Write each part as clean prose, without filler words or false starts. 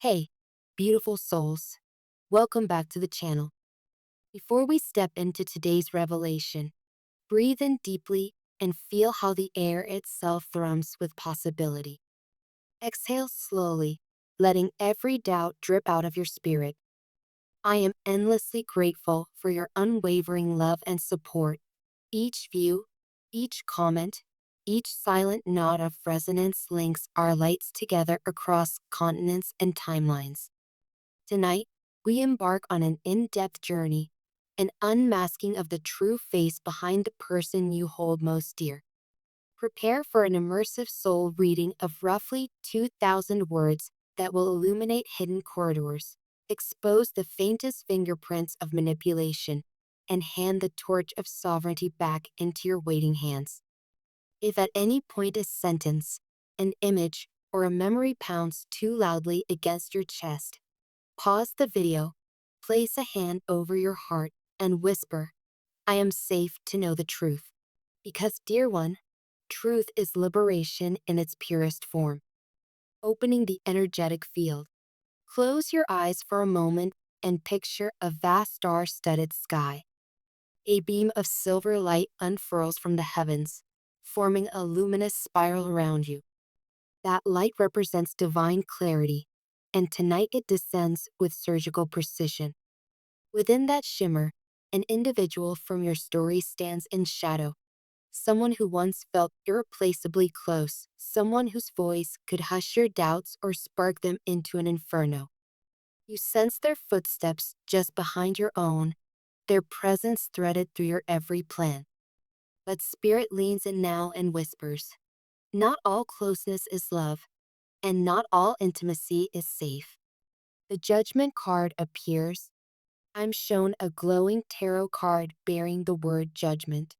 Hey, beautiful souls. Welcome back to the channel. Before we step into today's revelation, breathe in deeply and feel how the air itself thrums with possibility. Exhale slowly, letting every doubt drip out of your spirit. I am endlessly grateful for your unwavering love and support. Each view, each comment, each silent nod of resonance links our lights together across continents and timelines. Tonight, we embark on an in-depth journey, an unmasking of the true face behind the person you hold most dear. Prepare for an immersive soul reading of roughly 2,000 words that will illuminate hidden corridors, expose the faintest fingerprints of manipulation, and hand the torch of sovereignty back into your waiting hands. If at any point a sentence, an image, or a memory pounds too loudly against your chest, pause the video, place a hand over your heart, and whisper, I am safe to know the truth. Because, dear one, truth is liberation in its purest form. Opening the energetic field. Close your eyes for a moment and picture a vast star-studded sky. A beam of silver light unfurls from the heavens, forming a luminous spiral around you. That light represents divine clarity, and tonight it descends with surgical precision. Within that shimmer, an individual from your story stands in shadow, someone who once felt irreplaceably close, someone whose voice could hush your doubts or spark them into an inferno. You sense their footsteps just behind your own, their presence threaded through your every plan. But spirit leans in now and whispers, not all closeness is love, and not all intimacy is safe. The judgment card appears. I'm shown a glowing tarot card bearing the word judgment.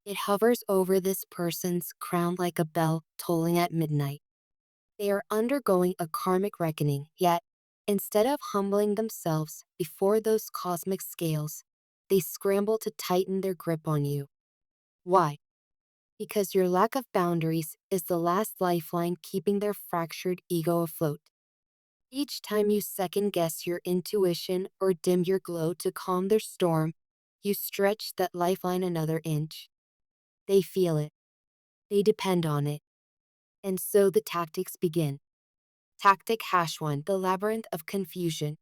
It hovers over this person's crown like a bell tolling at midnight. They are undergoing a karmic reckoning, yet, instead of humbling themselves before those cosmic scales, they scramble to tighten their grip on you. Why? Because your lack of boundaries is the last lifeline keeping their fractured ego afloat. Each time you second guess your intuition or dim your glow to calm their storm, you stretch that lifeline another inch. They feel it. They depend on it. And so the tactics begin. Tactic hash 1, the labyrinth of confusion.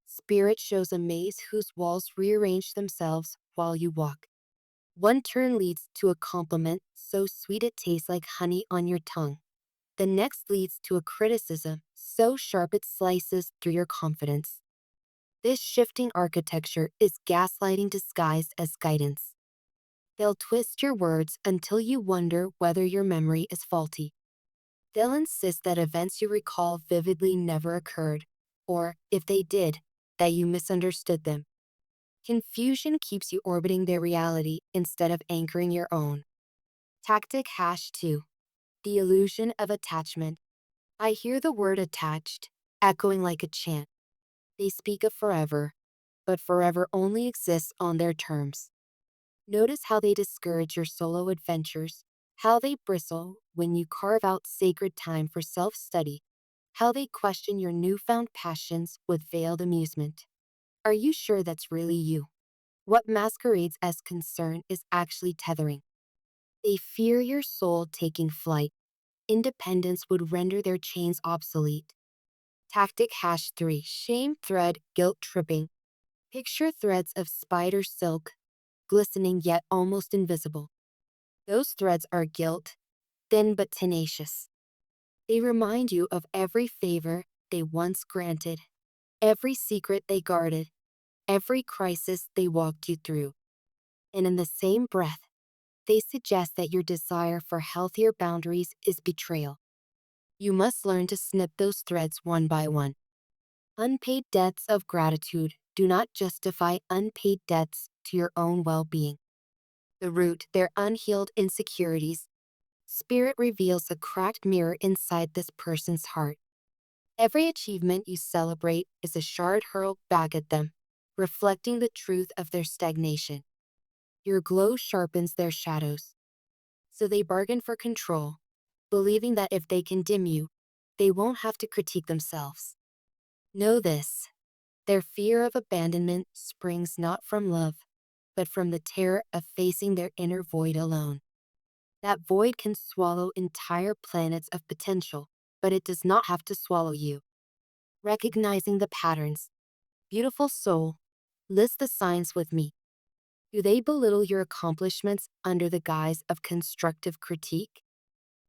Spirit shows a maze whose walls rearrange themselves while you walk. One turn leads to a compliment so sweet it tastes like honey on your tongue. The next leads to a criticism so sharp it slices through your confidence. This shifting architecture is gaslighting disguised as guidance. They'll twist your words until you wonder whether your memory is faulty. They'll insist that events you recall vividly never occurred, or, if they did, that you misunderstood them. Confusion keeps you orbiting their reality instead of anchoring your own. Tactic hash 2, the illusion of attachment. I hear the word attached, echoing like a chant. They speak of forever, but forever only exists on their terms. Notice how they discourage your solo adventures, how they bristle when you carve out sacred time for self-study, how they question your newfound passions with veiled amusement. Are you sure that's really you? What masquerades as concern is actually tethering. They fear your soul taking flight. Independence would render their chains obsolete. Tactic hash 3, shame thread, guilt tripping. Picture threads of spider silk, glistening yet almost invisible. Those threads are guilt, thin but tenacious. They remind you of every favor they once granted, every secret they guarded, every crisis they walked you through. And in the same breath, they suggest that your desire for healthier boundaries is betrayal. You must learn to snip those threads one by one. Unpaid debts of gratitude do not justify unpaid debts to your own well-being. The root, their unhealed insecurities. Spirit reveals a cracked mirror inside this person's heart. Every achievement you celebrate is a shard hurled back at them, reflecting the truth of their stagnation. Your glow sharpens their shadows. So they bargain for control, believing that if they condemn you, they won't have to critique themselves. Know this: their fear of abandonment springs not from love, but from the terror of facing their inner void alone. That void can swallow entire planets of potential, but it does not have to swallow you. Recognizing the patterns. Beautiful soul, list the signs with me. Do they belittle your accomplishments under the guise of constructive critique?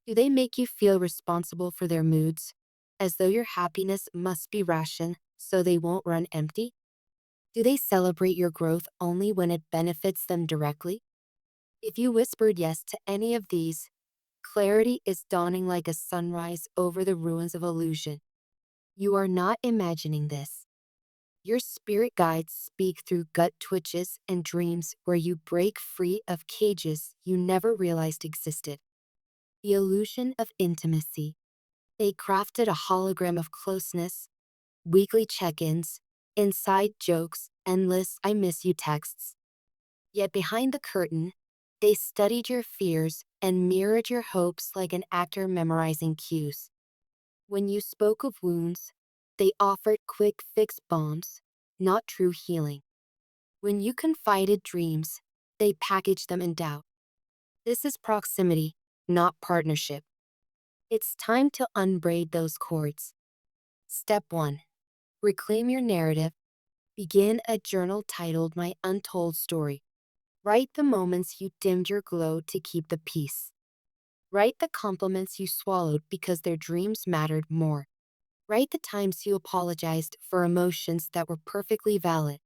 Do they make you feel responsible for their moods, as though your happiness must be rationed so they won't run empty? Do they celebrate your growth only when it benefits them directly? If you whispered yes to any of these, clarity is dawning like a sunrise over the ruins of illusion. You are not imagining this. Your spirit guides speak through gut twitches and dreams where you break free of cages you never realized existed. The illusion of intimacy. They crafted a hologram of closeness, weekly check-ins, inside jokes, endless "I miss you" texts. Yet behind the curtain, they studied your fears and mirrored your hopes like an actor memorizing cues. When you spoke of wounds, they offered quick fix bombs, not true healing. When you confided dreams, they packaged them in doubt. This is proximity, not partnership. It's time to unbraid those cords. Step 1. Reclaim your narrative. Begin a journal titled My Untold Story. Write the moments you dimmed your glow to keep the peace. Write the compliments you swallowed because their dreams mattered more. Write the times you apologized for emotions that were perfectly valid.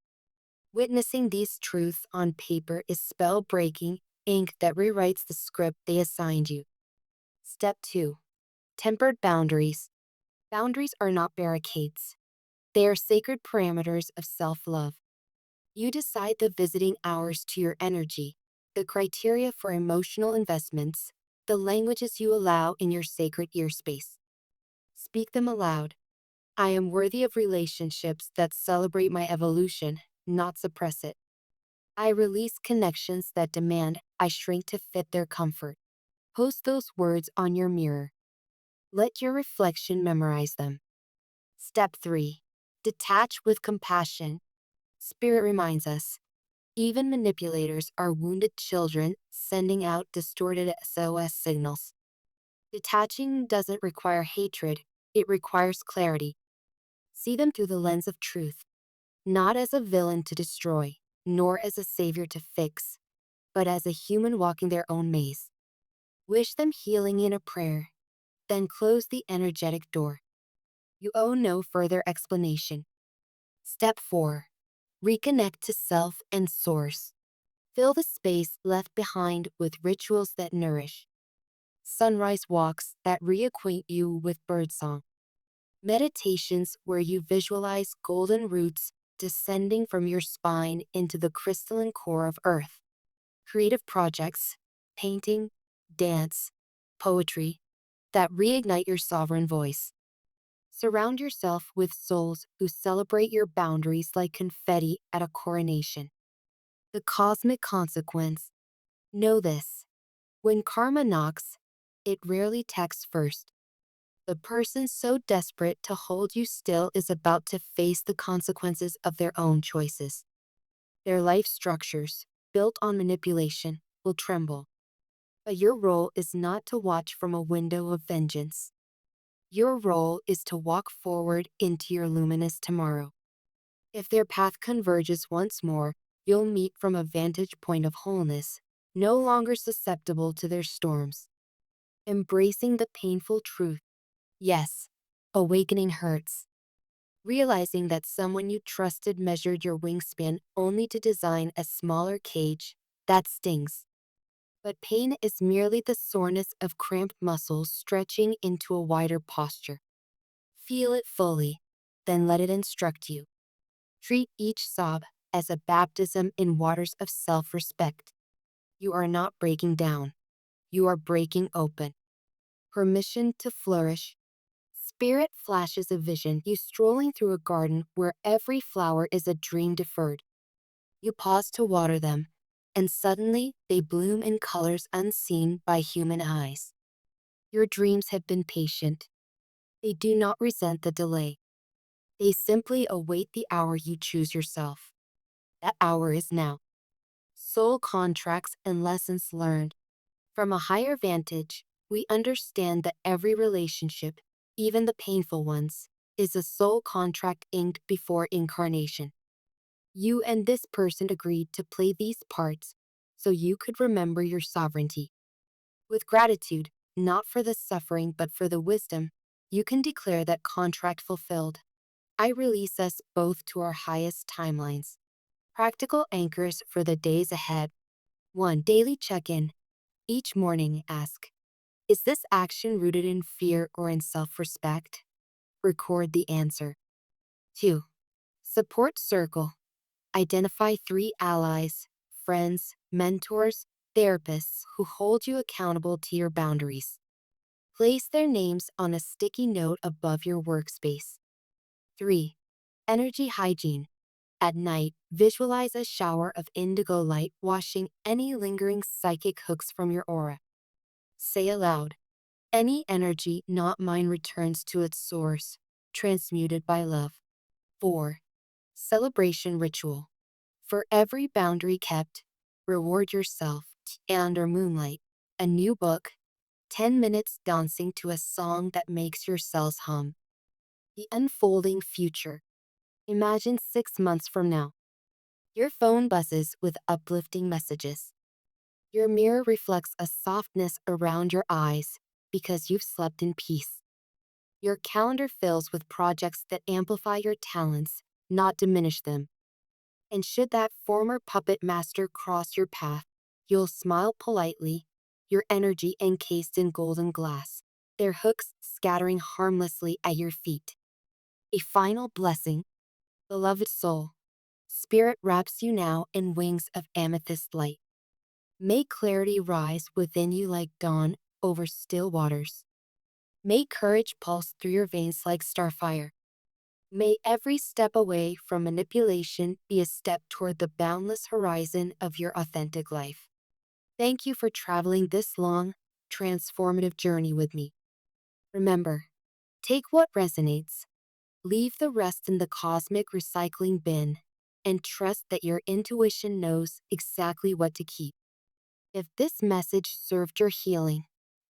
Witnessing these truths on paper is spell-breaking ink that rewrites the script they assigned you. Step 2. Tempered boundaries. Boundaries are not barricades. They are sacred parameters of self-love. You decide the visiting hours to your energy, the criteria for emotional investments, the languages you allow in your sacred ear space. Speak them aloud. I am worthy of relationships that celebrate my evolution, not suppress it. I release connections that demand I shrink to fit their comfort. Post those words on your mirror. Let your reflection memorize them. Step 3. Detach with compassion. Spirit reminds us, even manipulators are wounded children sending out distorted SOS signals. Detaching doesn't require hatred, it requires clarity. See them through the lens of truth, not as a villain to destroy, nor as a savior to fix, but as a human walking their own maze. Wish them healing in a prayer, then close the energetic door. You owe no further explanation. Step 4. Reconnect to self and source. Fill the space left behind with rituals that nourish. Sunrise walks that reacquaint you with birdsong. Meditations where you visualize golden roots descending from your spine into the crystalline core of Earth. Creative projects, painting, dance, poetry, that reignite your sovereign voice. Surround yourself with souls who celebrate your boundaries like confetti at a coronation. The cosmic consequence. Know this: when karma knocks, it rarely texts first. The person so desperate to hold you still is about to face the consequences of their own choices. Their life structures, built on manipulation, will tremble. But your role is not to watch from a window of vengeance. Your role is to walk forward into your luminous tomorrow. If their path converges once more, you'll meet from a vantage point of wholeness, no longer susceptible to their storms. Embracing the painful truth. Yes, awakening hurts. Realizing that someone you trusted measured your wingspan only to design a smaller cage, that stings. But pain is merely the soreness of cramped muscles stretching into a wider posture. Feel it fully, then let it instruct you. Treat each sob as a baptism in waters of self-respect. You are not breaking down. You are breaking open. Permission to flourish. Spirit flashes a vision, you strolling through a garden where every flower is a dream deferred. You pause to water them, and suddenly they bloom in colors unseen by human eyes. Your dreams have been patient. They do not resent the delay. They simply await the hour you choose yourself. That hour is now. Soul contracts and lessons learned. From a higher vantage, we understand that every relationship, even the painful ones, is a soul contract inked before incarnation. You and this person agreed to play these parts so you could remember your sovereignty. With gratitude, not for the suffering but for the wisdom, you can declare that contract fulfilled. I release us both to our highest timelines. Practical anchors for the days ahead. 1. Daily check in. Each morning, ask, is this action rooted in fear or in self respect? Record the answer. 2. Support circle. Identify 3 allies, friends, mentors, therapists who hold you accountable to your boundaries. Place their names on a sticky note above your workspace. 3. Energy hygiene. At night, visualize a shower of indigo light washing any lingering psychic hooks from your aura. Say aloud, any energy not mine returns to its source, transmuted by love. 4. Celebration ritual. For every boundary kept, reward yourself. Under moonlight, a new book, 10 minutes dancing to a song that makes your cells hum. The unfolding future. Imagine 6 months from now. Your phone buzzes with uplifting messages. Your mirror reflects a softness around your eyes because you've slept in peace. Your calendar fills with projects that amplify your talents, not diminish them. And should that former puppet master cross your path, you'll smile politely, your energy encased in golden glass, their hooks scattering harmlessly at your feet. A final blessing, beloved soul. Spirit wraps you now in wings of amethyst light. May clarity rise within you like dawn over still waters. May courage pulse through your veins like starfire. May every step away from manipulation be a step toward the boundless horizon of your authentic life. Thank you for traveling this long, transformative journey with me. Remember, take what resonates, leave the rest in the cosmic recycling bin, and trust that your intuition knows exactly what to keep. If this message served your healing,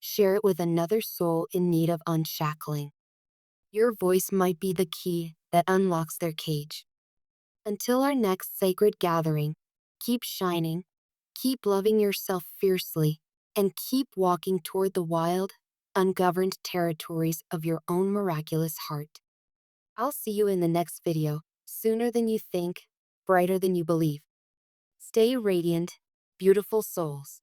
share it with another soul in need of unshackling. Your voice might be the key that unlocks their cage. Until our next sacred gathering, keep shining, keep loving yourself fiercely, and keep walking toward the wild, ungoverned territories of your own miraculous heart. I'll see you in the next video, sooner than you think, brighter than you believe. Stay radiant, beautiful souls.